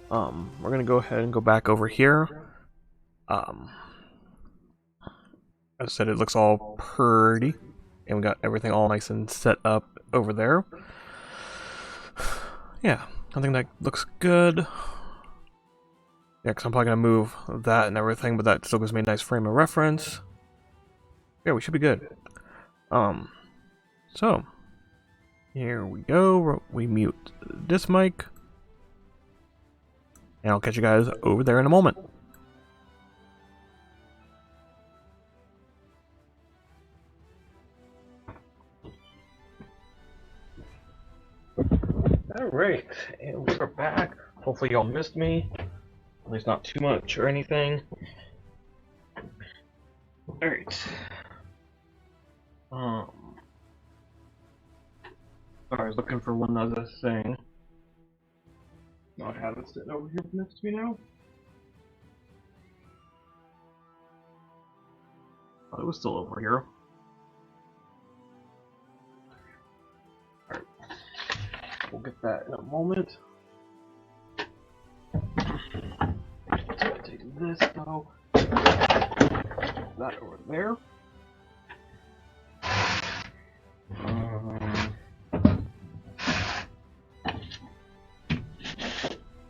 We're gonna go ahead and go back over here. Um, as I said, it looks all pretty, and we got everything all nice and set up over there. Yeah, I think that looks good. Yeah, because I'm probably gonna move that and everything, but that still gives me a nice frame of reference. Yeah, we should be good. So here we go. We mute this mic, and I'll catch you guys over there in a moment. Alright, and we're back. Hopefully y'all missed me. At least not too much or anything. Alright. Sorry, I was looking for one other thing. I have it sitting over here next to me now. Oh, it was still over here. Alright. We'll get that in a moment. So I take this though. That over there.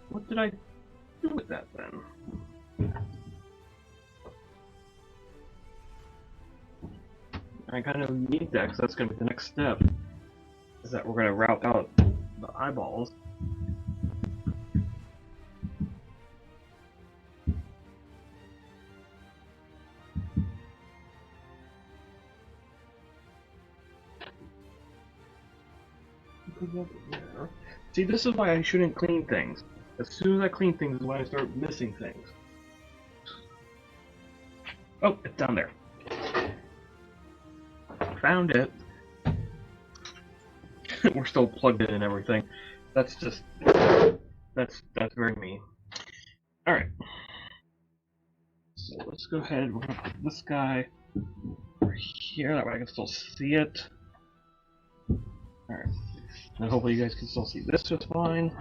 What did I do with that then? I kind of need that because that's going to be the next step. Is that we're going to route out the eyeballs. See, this is why I shouldn't clean things. As soon as I clean things is when I start missing things. Oh, it's down there. Found it. We're still plugged in and everything. That's just... That's very mean. Alright. So let's go ahead, we're gonna put this guy over here, that way I can still see it. Alright. And hopefully you guys can still see this just fine.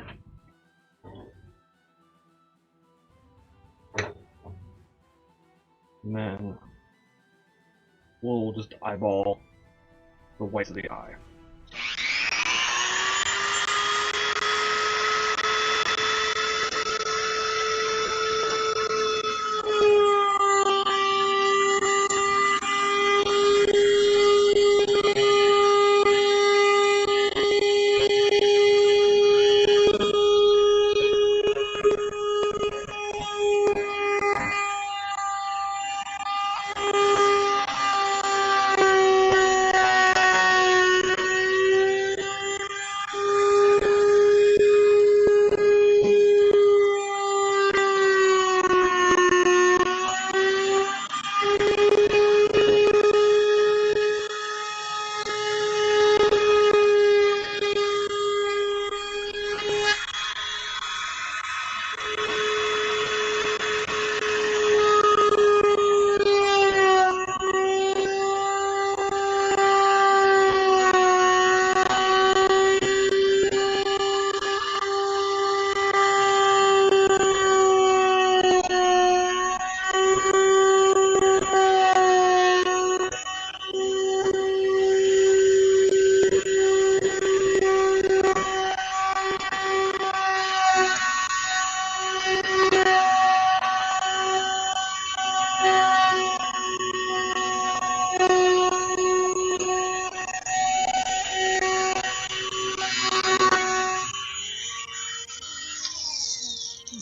And then we'll just eyeball the whites of the eye.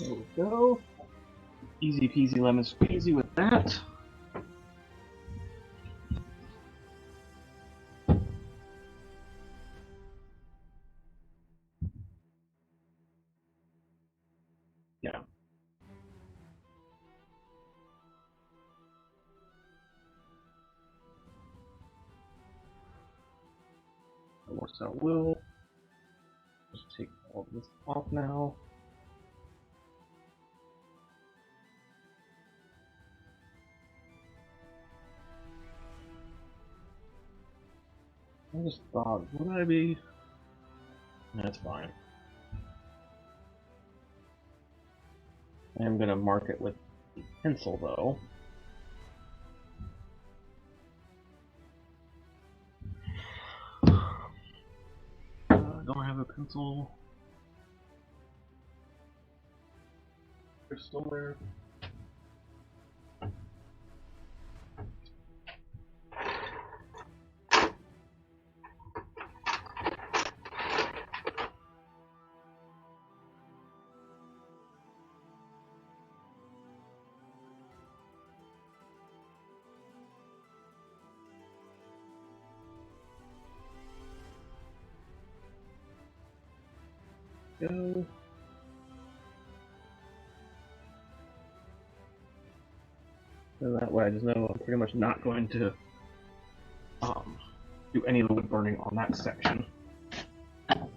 There we go. Easy peasy lemon squeezy with that. Yeah. That works out well. Just take all of this off now. I just thought, would I be? That's fine. I am going to mark it with pencil, though. Don't have a pencil. There's somewhere. Go. So that way I just know I'm pretty much not going to do any of the wood burning on that section. But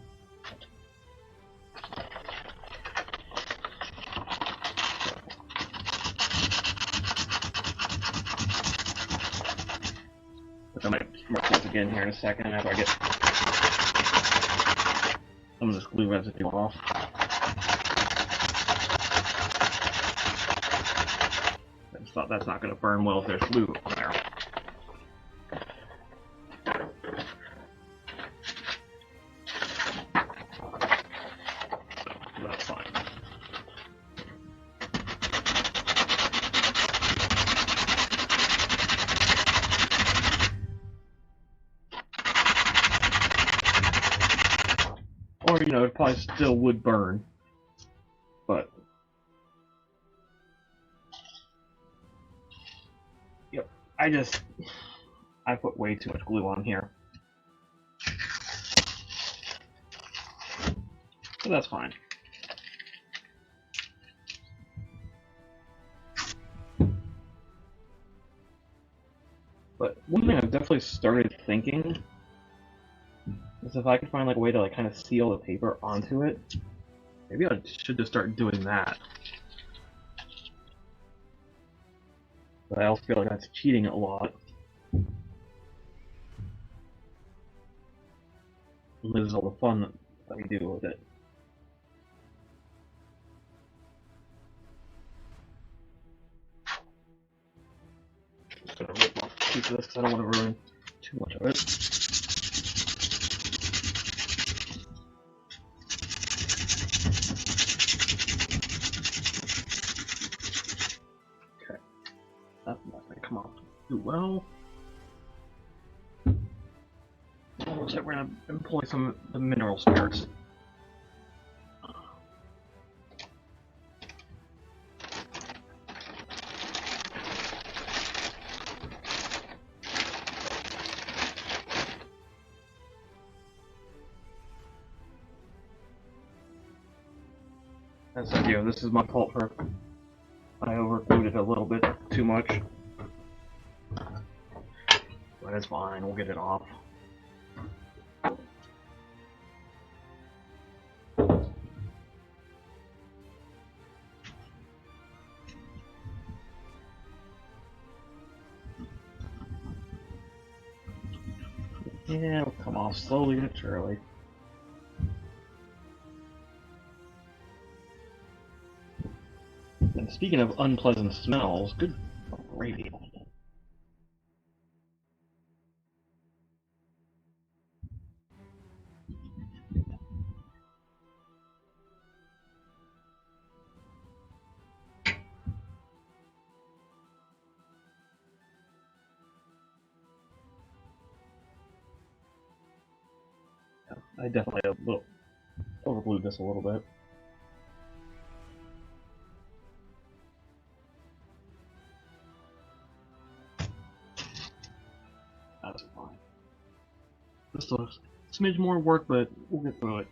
I might mark these again here in a second after I get some of this glue residue off. I just thought that's not going to burn well if there's glue on there. So that's fine. Or, you know, it probably still would burn, but yep, I put way too much glue on here. So that's fine. But one thing I've definitely started thinking is if I could find like a way to like kind of seal the paper onto it, maybe I should just start doing that. But I also feel like that's cheating a lot. And loses all the fun that we do with it. Just gonna rip off a piece of this because I don't want to ruin too much of it. Okay, that's not gonna come off too well. Looks like we're gonna employ some of the mineral spirits. As I do, this is my fault for I overglued it a little bit too much. But it's fine, we'll get it off. Yeah, it'll come off slowly but surely. And speaking of unpleasant smells, good gravy. I definitely overglued this a little bit. That's fine. Just a smidge more work, but we'll get through it.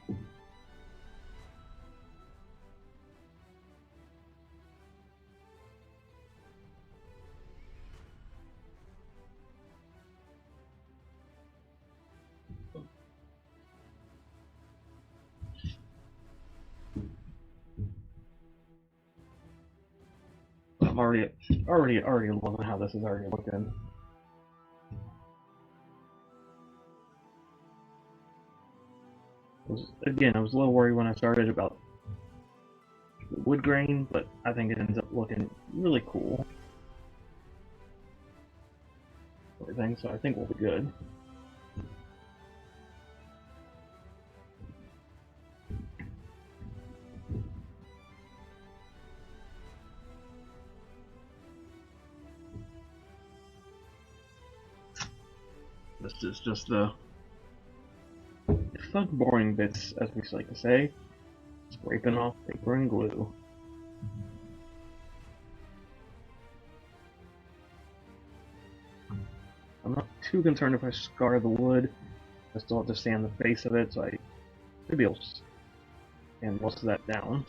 I'm already loving how this is already looking. Again, I was a little worried when I started about wood grain, but I think it ends up looking really cool. Everything, so I think we'll be good. This is just the fun, boring bits, as we like to say. Scraping off paper and glue. I'm not too concerned if I scar the wood. I still have to sand the face of it, so I should be able to sand most of that down.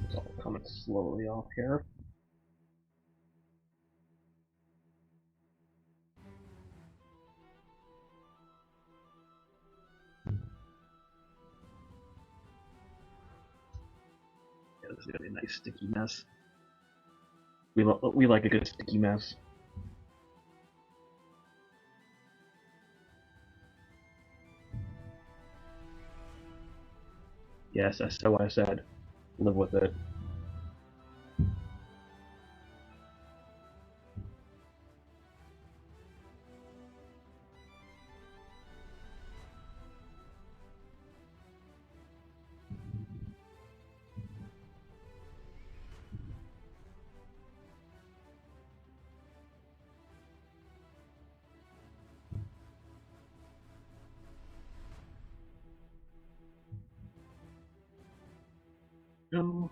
It's all coming slowly off here. Yeah, this is gonna be a nice sticky mess. We like a good sticky mess. Yes, that's what I said. Live with it. No.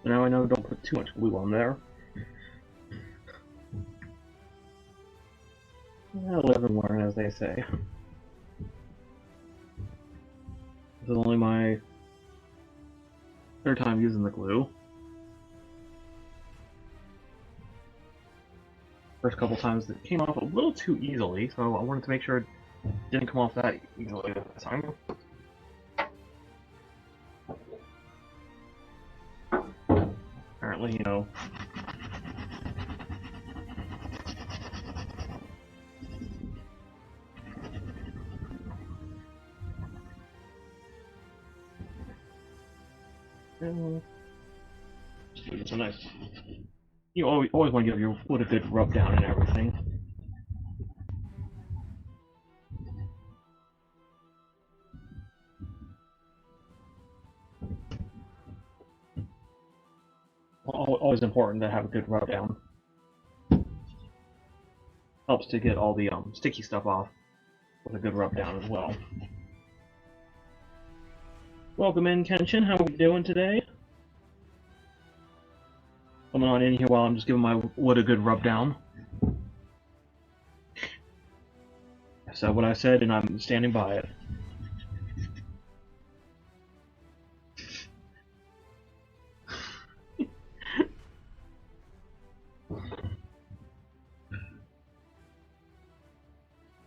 Now I know don't put too much glue on there. Live and learn, as they say. This is only my third time using the glue. First couple times it came off a little too easily, so I wanted to make sure it didn't come off that easily this time. Apparently, you know. It's a nice. You always want to give your wood a good rub down and everything. Always important to have a good rub down. Helps to get all the sticky stuff off with a good rub down as well. Welcome in, Kenshin. How are we doing today? Coming on in here while I'm just giving my wood a good rub down. I said what I said, and I'm standing by it.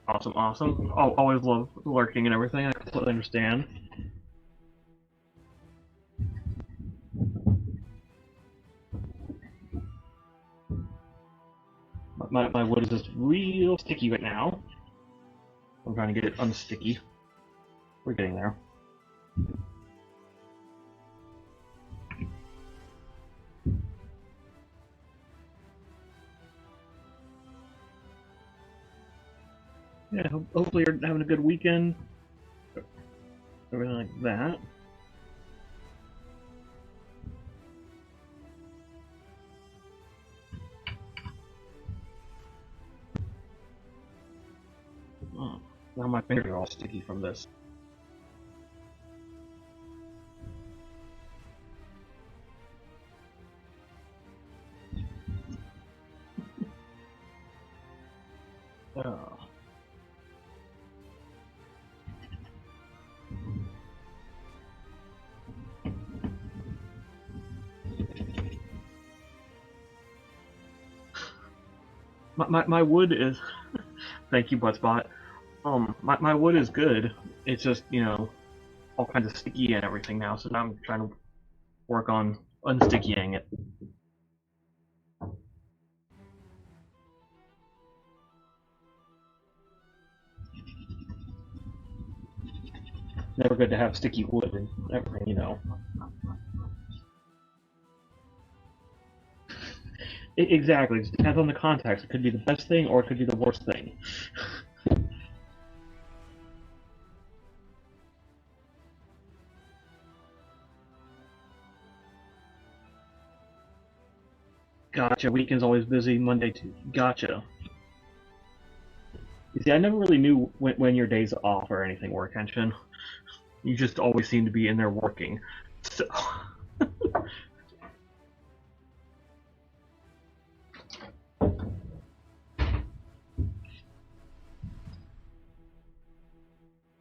Awesome, awesome. Always love lurking and everything. I completely understand. My wood is just real sticky right now. I'm trying to get it unsticky. We're getting there. Yeah, hopefully you're having a good weekend. Everything like that. Oh, now my fingers are all sticky from this. Uh, my wood is. Thank you, Buttspot. My wood is good. It's just, all kinds of sticky and everything now, so now I'm trying to work on unstickying it. Never good to have sticky wood and everything. Exactly. It depends on the context. It could be the best thing or it could be the worst thing. Gotcha. Weekend's always busy. Monday too. Gotcha. You see, I never really knew when your days off or anything were, Kenshin. You just always seem to be in there working. So.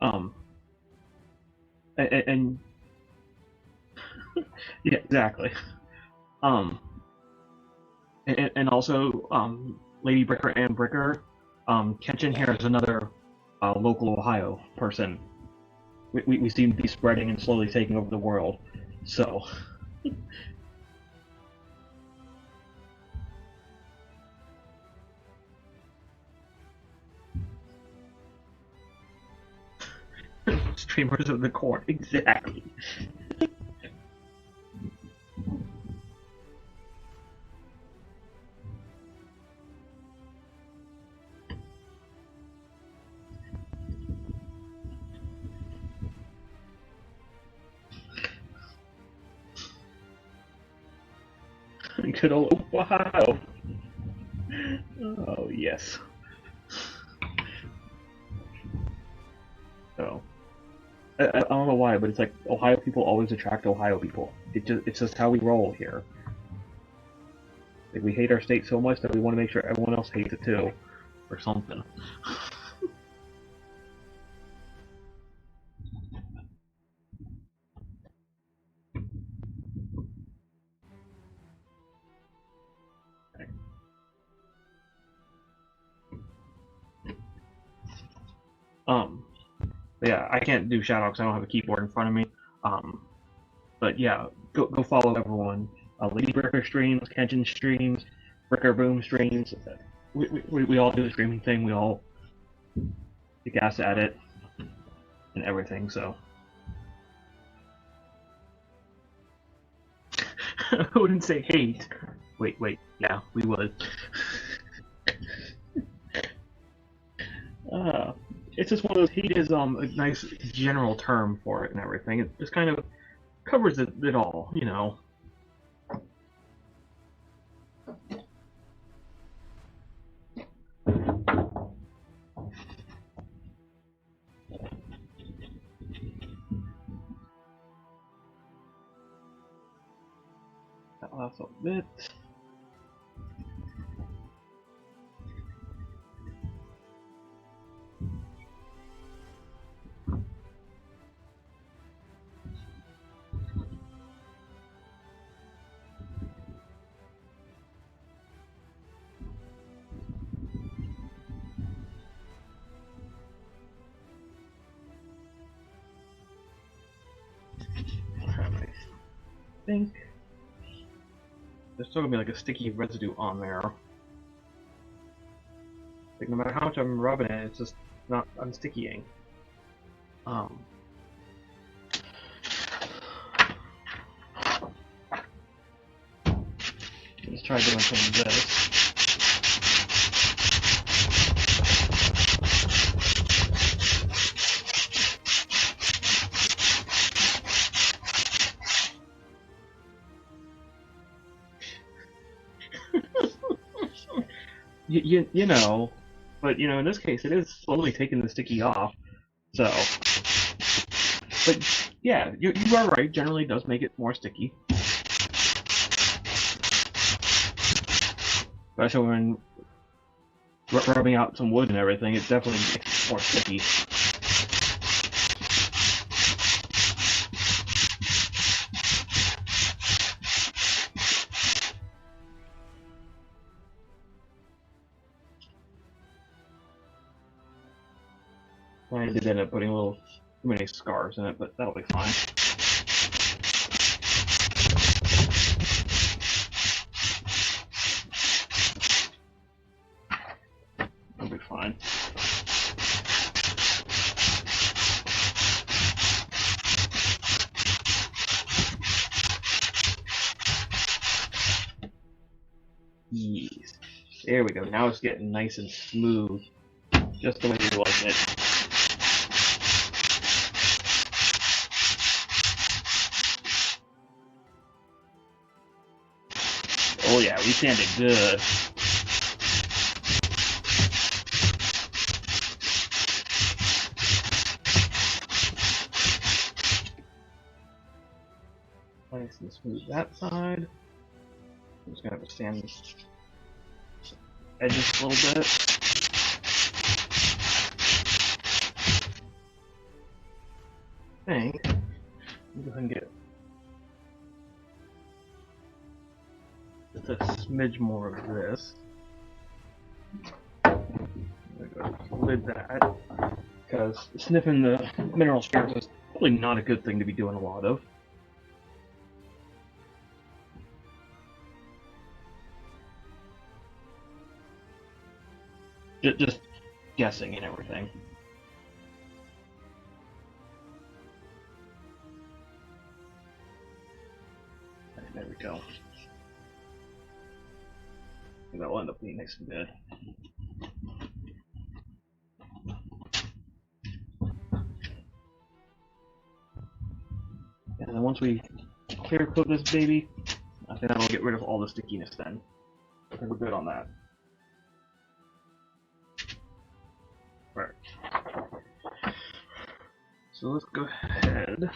um. And yeah, exactly. Um. And also, Lady Bricker and Bricker, Kenshin here is another local Ohio person. We seem to be spreading and slowly taking over the world. So. Streamers of the court, exactly. Good old Ohio. Oh yes. Oh. I don't know why, but it's like Ohio people always attract Ohio people. It's just how we roll here. Like we hate our state so much that we want to make sure everyone else hates it too, or something. Yeah, I can't do shoutouts because I don't have a keyboard in front of me. But yeah, go follow everyone. Lady Bricker streams, Kenshin streams, Bricker Boom streams. We all do the streaming thing. We all get gas at it and everything. So I wouldn't say hate. Wait. Yeah, we would. It's just one of those. Hate is a nice general term for it and everything. It just kind of covers it all. That lasts a bit. I think there's still gonna be like a sticky residue on there. Like no matter how much I'm rubbing it, it's just not unstickying. Let's try doing some of this. You know, but in this case, it is slowly taking the sticky off. So, but yeah, you are right. Generally, it does make it more sticky, especially when rubbing out some wood and everything, it definitely makes it more sticky. I did end up putting a little too many scars in it, but that'll be fine. That'll be fine. Yes. There we go. Now it's getting nice and smooth. Just the way you like it. Oh yeah, we sanded good. Nice and smooth that side. I'm just gonna have to sand this edges a little bit. I think. Let me go ahead and get just a smidge more of this. I'm gonna go lid that, because sniffing the mineral spirits is probably not a good thing to be doing a lot of. Just guessing and everything. There we go. And that'll end up being nice and good. And then once we clear coat this baby, I think that'll get rid of all the stickiness then. I think we're good on that. Right. So let's go ahead.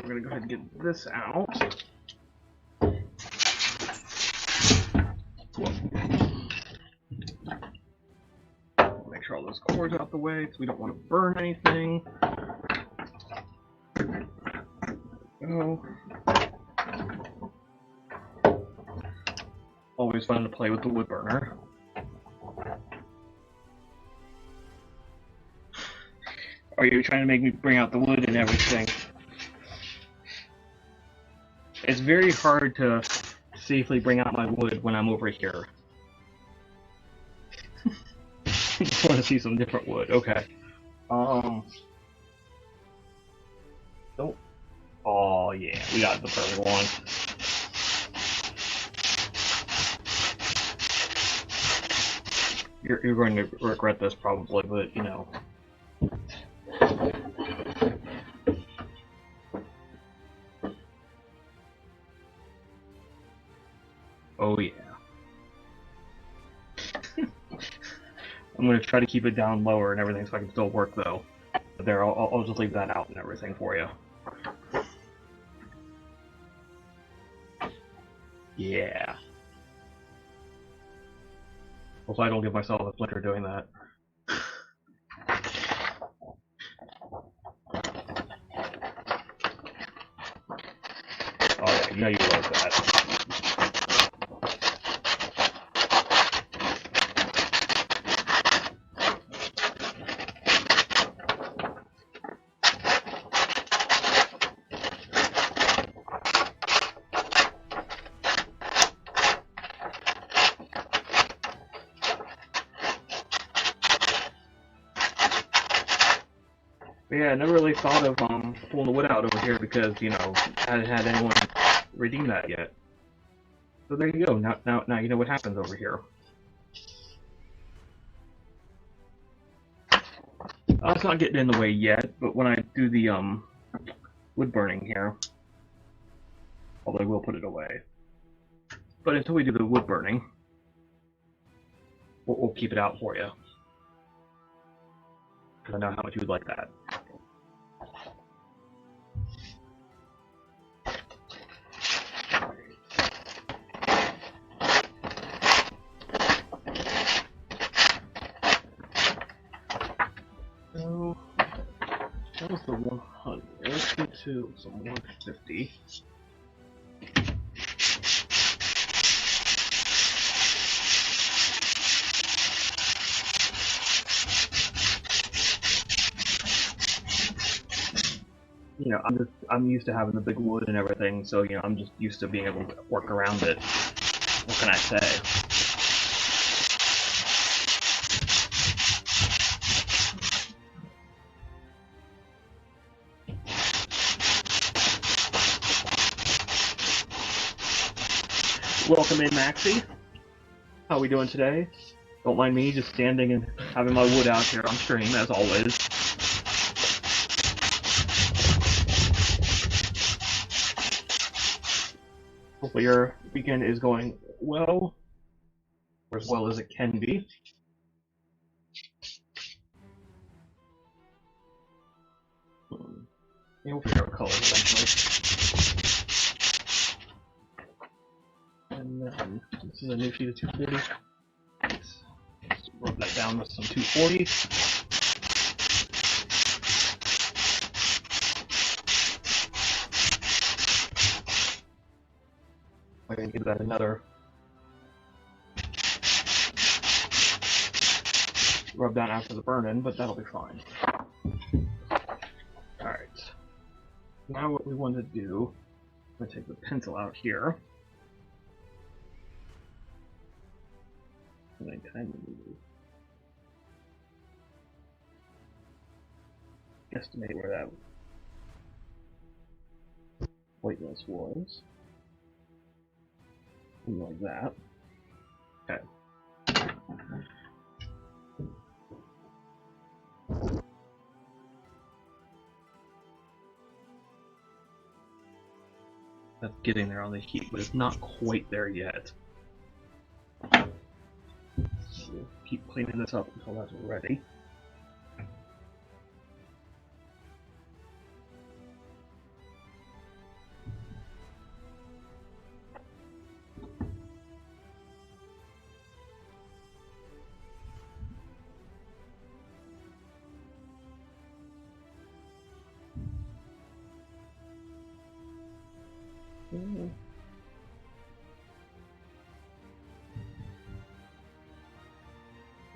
We're gonna go ahead and get this out. Make sure all those cords out the way, because we don't want to burn anything. Go. Always fun to play with the wood burner. Are you trying to make me bring out the wood and everything? It's very hard to safely bring out my wood when I'm over here. Just want to see some different wood. Okay. Don't. Oh yeah, we got the perfect one. You're going to regret this probably, but you know. Oh yeah. I'm going to try to keep it down lower and everything so I can still work though. But there, I'll just leave that out and everything for you. Yeah. Hopefully I don't give myself a flicker doing that. Oh yeah, you know you love that. But yeah, I never really thought of pulling the wood out over here because, you know, I hadn't had anyone redeem that yet. So there you go. Now you know what happens over here. It's not getting in the way yet, but when I do the wood burning here, although I will put it away. But until we do the wood burning, we'll keep it out for you. Because I know how much you would like that. So, that was the 100. Let's get to some 150. You know, I'm used to having the big wood and everything, so you know, I'm just used to being able to work around it. What can I say? Welcome in, Maxie. How are we doing today? Don't mind me just standing and having my wood out here on stream, as always. Hopefully your weekend is going well, or as well as it can be. We'll figure out colors eventually. And then, this is a new sheet of 240. Let's rub that down with some 240. I can give that another rub down after the burn-in, but that'll be fine. Alright. Now what we want to do, I'm going to take the pencil out here. And I kind of estimate where that whiteness was. Something like that. Okay. That's getting there on the heat, but it's not quite there yet. So we'll keep cleaning this up until that's ready.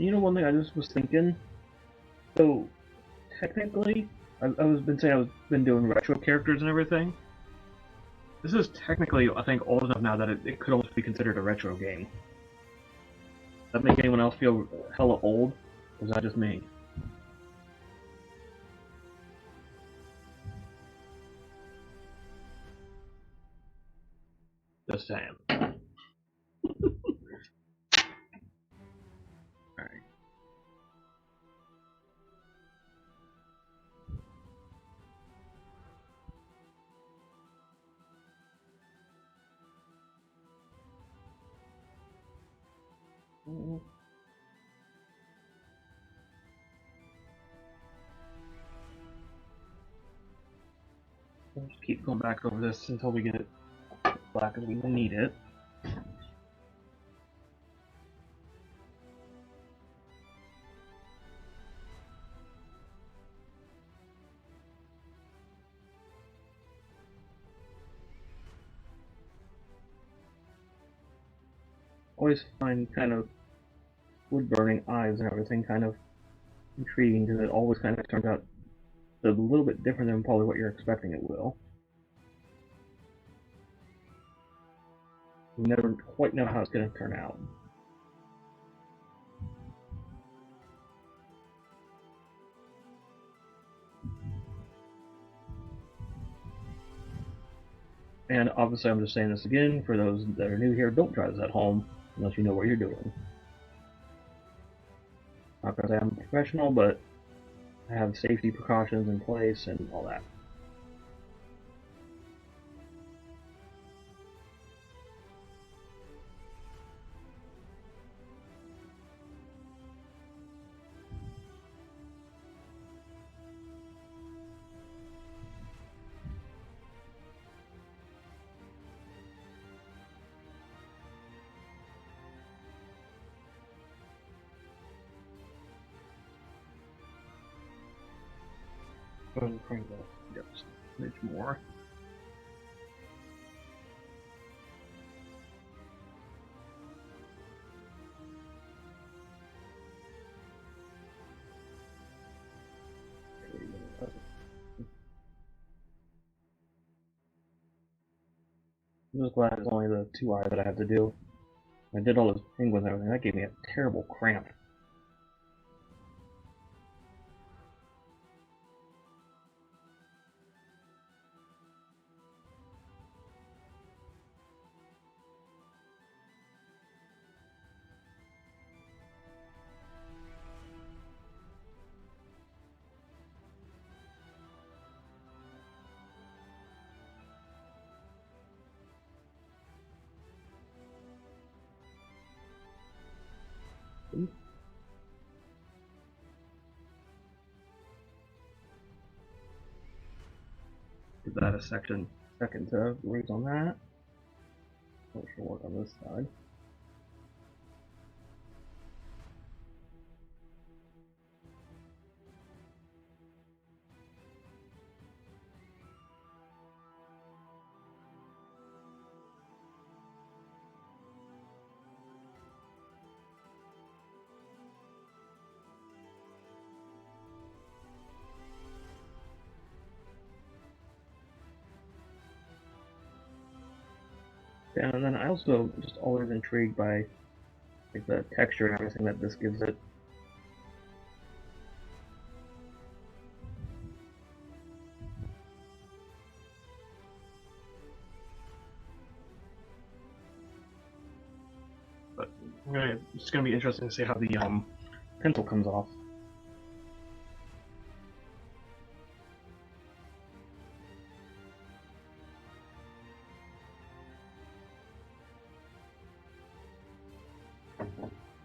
You know, one thing I just was thinking. So, technically, I've been saying I've been doing retro characters and everything. This is technically, I think, old enough now that it could almost be considered a retro game. Does that make anyone else feel hella old? Or is that just me? Just saying. Alright. We'll just keep going back over this until we get it black as we will need it. Always find kind of wood burning eyes and everything kind of intriguing because it always kind of turns out a little bit different than probably what you're expecting it will. You never quite know how it's going to turn out. And obviously I'm just saying this again, for those that are new here, don't try this at home unless you know what you're doing. Not gonna say I'm a professional, but have safety precautions in place and all that. Go ahead and crank that just a smidge more. I'm just glad it's only the 2 eye that I have to do. I did all those penguins and everything. That gave me a terrible cramp. Give that a second to raise on that. So it should work on this side. Yeah, and then I also just always intrigued by like the texture and everything that this gives it. But it's gonna be interesting to see how the pencil comes off.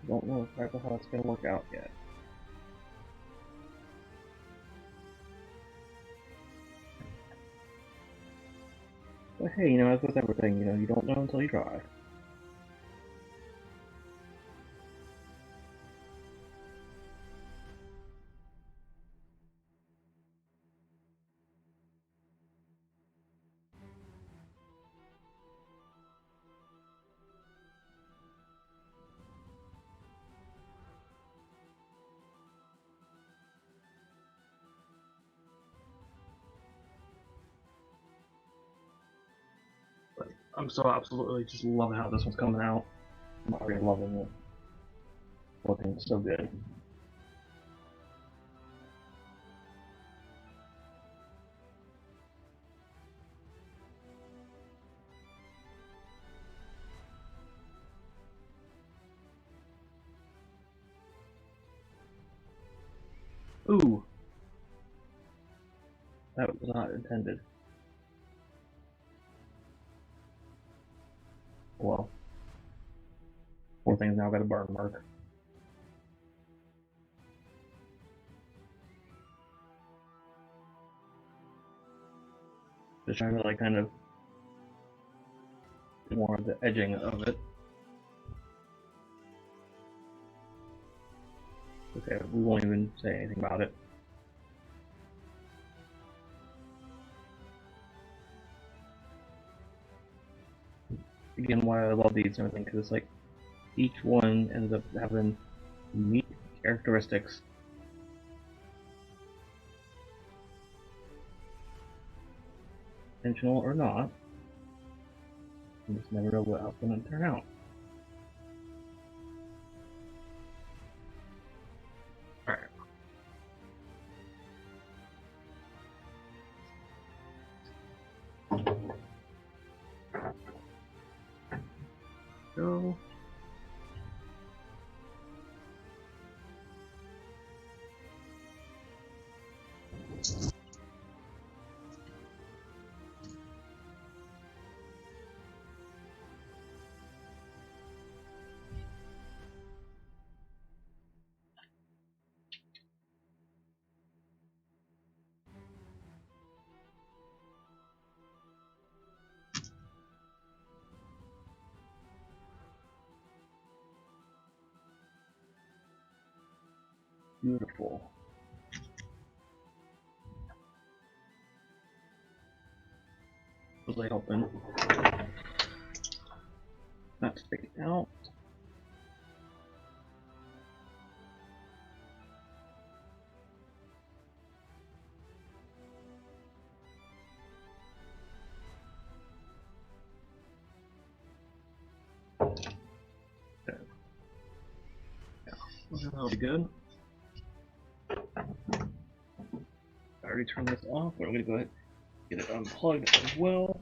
Don't know exactly how it's gonna work out yet. But hey, as with everything, you don't know until you try. But I'm so absolutely just loving how this one's coming out. I'm already loving it. Looking so good. Ooh! That was not intended. Well, poor thing's now got a burn mark. Just trying to like kind of do more of the edging of it. Okay, we won't even say anything about it. Again, why I love these and everything, because it's like each one ends up having unique characteristics. Intentional or not. You just never know how it's going to turn out. Alright. Go. Beautiful. Was I open? That's sticking out. Okay. Yeah, that'll be good. I already turned this off, but I'm gonna go ahead and get it unplugged as well.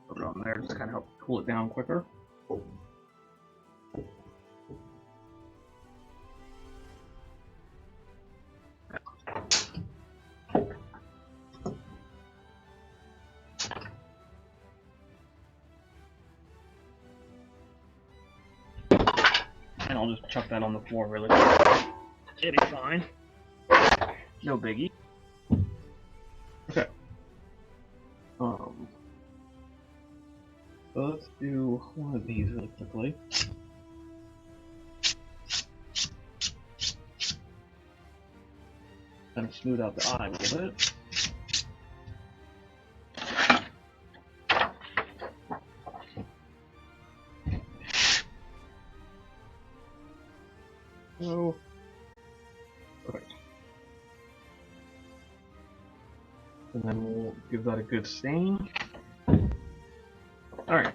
Put it on there just to kind of help cool it down quicker. And I'll just chuck that on the floor really quick. It'll be fine. No biggie. Okay. So let's do one of these really quickly. Kind of smooth out the eye a little bit. So, perfect. And then we'll give that a good stain. Alright.